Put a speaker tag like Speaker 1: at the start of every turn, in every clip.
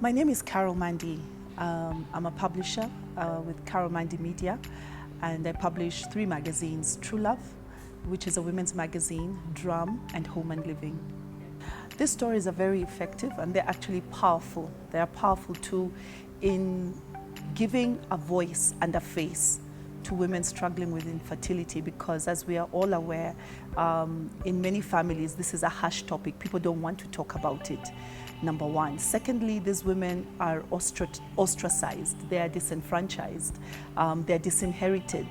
Speaker 1: My name is Carole Mandi. I'm a publisher with Carole Mandi Media, and I publish 3 magazines: True Love, which is a women's magazine, Drum, and Home and Living. These stories are very effective and they're actually powerful. They are powerful too in giving a voice and a face to women struggling with infertility, because as we are all aware, in many families this is a hush topic. People don't want to talk about it, number one. Secondly, these women are ostracized, they are disenfranchised, they're disinherited,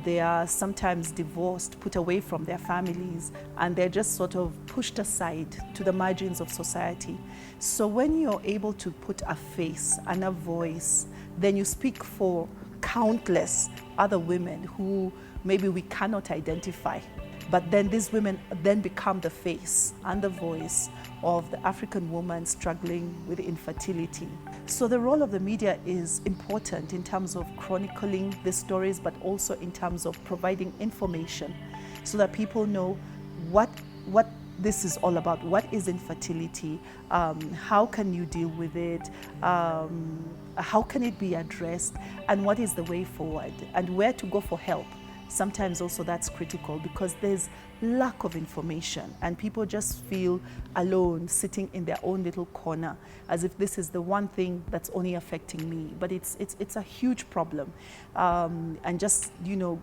Speaker 1: they are sometimes divorced, put away from their families, and they're just sort of pushed aside to the margins of society. So when you're able to put a face and a voice, then you speak for countless other women who maybe we cannot identify. But then these women then become the face and the voice of the African woman struggling with infertility. So the role of the media is important in terms of chronicling the stories, but also in terms of providing information so that people know what this is all about. What is infertility? How can you deal with it? How can it be addressed? And what is the way forward? And where to go for help? Sometimes also that's critical because there's lack of information and people just feel alone, sitting in their own little corner, as if this is the one thing that's only affecting me. But it's a huge problem. And just,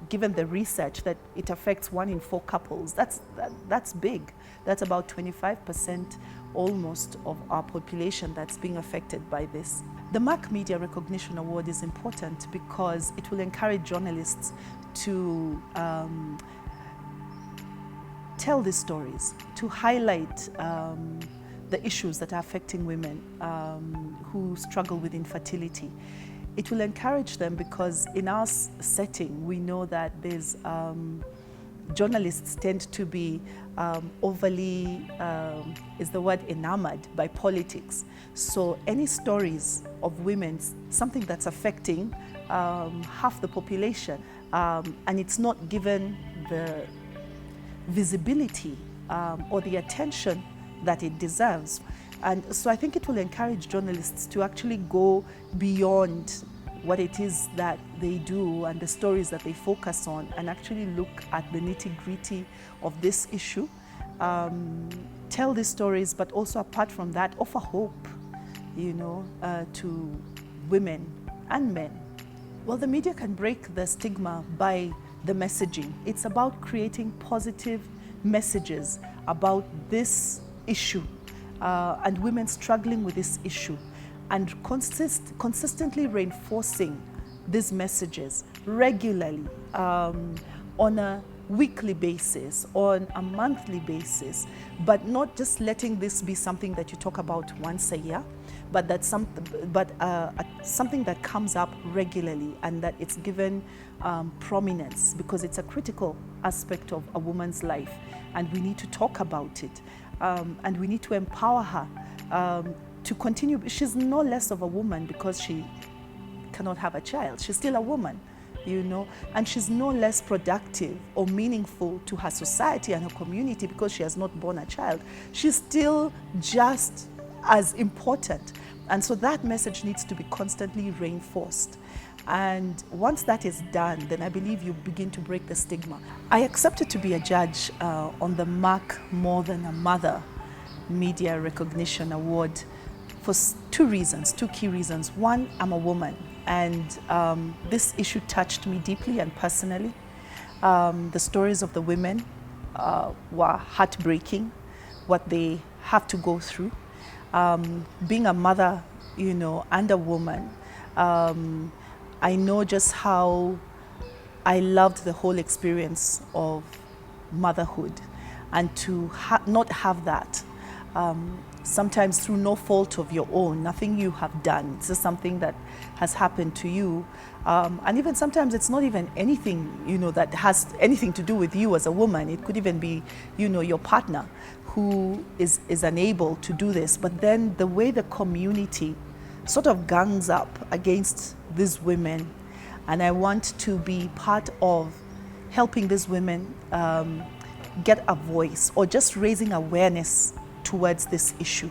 Speaker 1: given the research that it affects 1 in 4 couples, that's big. That's about 25% almost of our population that's being affected by this. The Merck Media Recognition Award is important because it will encourage journalists to tell these stories, to highlight the issues that are affecting women who struggle with infertility. It will encourage them because in our setting, we know that there's journalists tend to be overly, is the word enamored by politics. So any stories of women, something that's affecting half the population, and it's not given the visibility or the attention that it deserves. And so I think it will encourage journalists to actually go beyond what it is that they do and the stories that they focus on, and actually look at the nitty-gritty of this issue, tell these stories, but also apart from that, offer hope, to women and men. Well, the media can break the stigma by the messaging. It's about creating positive messages about this issue and women struggling with this issue, and consistently reinforcing these messages regularly on a weekly basis, on a monthly basis, but not just letting this be something that you talk about once a year, but that's something that comes up regularly and that it's given prominence, because it's a critical aspect of a woman's life and we need to talk about it, and we need to empower her to continue. She's no less of a woman because she cannot have a child. She's still a woman, and she's no less productive or meaningful to her society and her community because she has not born a child. She's still just as important. And so that message needs to be constantly reinforced. And once that is done, then I believe you begin to break the stigma. I accepted to be a judge on the Merck More Than a Mother Media Recognition Award for 2 key reasons. One, I'm a woman, and this issue touched me deeply and personally. The stories of the women were heartbreaking, what they have to go through. Being a mother, and a woman, I know just how I loved the whole experience of motherhood, and to not have that, sometimes through no fault of your own, nothing you have done, it's just something that has happened to you, and even sometimes it's not even anything that has anything to do with you as a woman. It could even be your partner who is unable to do this. But then the way the community sort of gangs up against these women, and I want to be part of helping these women get a voice, or just raising awareness towards this issue.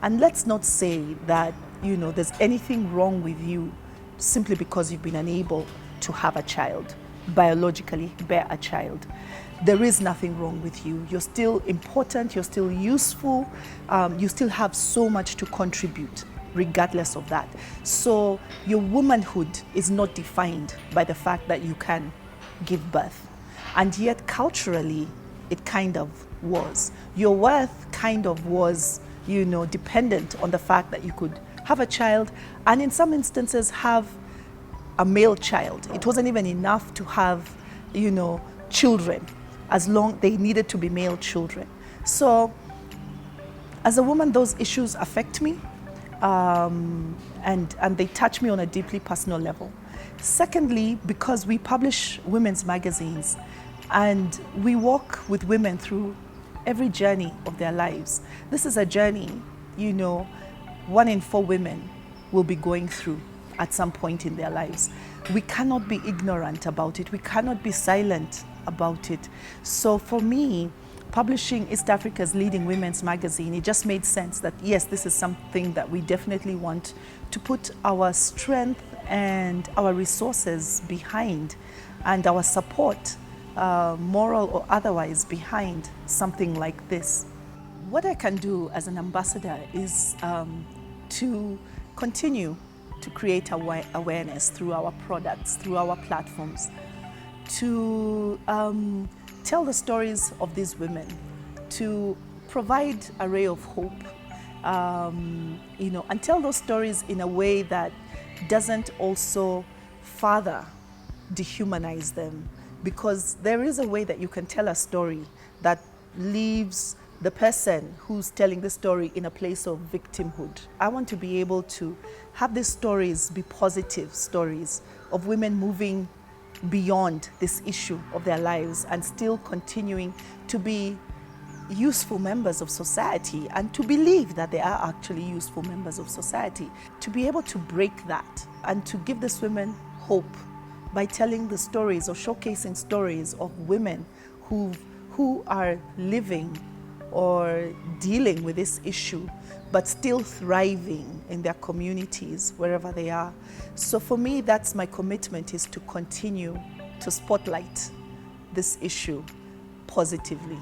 Speaker 1: And let's not say that, there's anything wrong with you simply because you've been unable to have a child, biologically bear a child. There is nothing wrong with you. You're still important, you're still useful, you still have so much to contribute regardless of that. So your womanhood is not defined by the fact that you can give birth. And yet culturally, it kind of was. Your worth kind of was, dependent on the fact that you could have a child, and in some instances have a male child. It wasn't even enough to have, children, as long they needed to be male children. So as a woman, those issues affect me, and they touch me on a deeply personal level. Secondly, because we publish women's magazines and we walk with women through every journey of their lives. This is a journey, 1 in 4 women will be going through at some point in their lives. We cannot be ignorant about it. We cannot be silent about it. So for me, publishing East Africa's leading women's magazine, it just made sense that yes, this is something that we definitely want to put our strength and our resources behind, and our support, moral or otherwise, behind something like this. What I can do as an ambassador is to continue to create awareness through our products, through our platforms, to tell the stories of these women, to provide a ray of hope, and tell those stories in a way that doesn't also further dehumanize them. Because there is a way that you can tell a story that leaves the person who's telling the story in a place of victimhood. I want to be able to have these stories be positive stories of women moving beyond this issue of their lives and still continuing to be useful members of society, and to believe that they are actually useful members of society. To be able to break that and to give these women hope by telling the stories or showcasing stories of women who are living or dealing with this issue, but still thriving in their communities, wherever they are. So for me, that's my commitment, is to continue to spotlight this issue positively.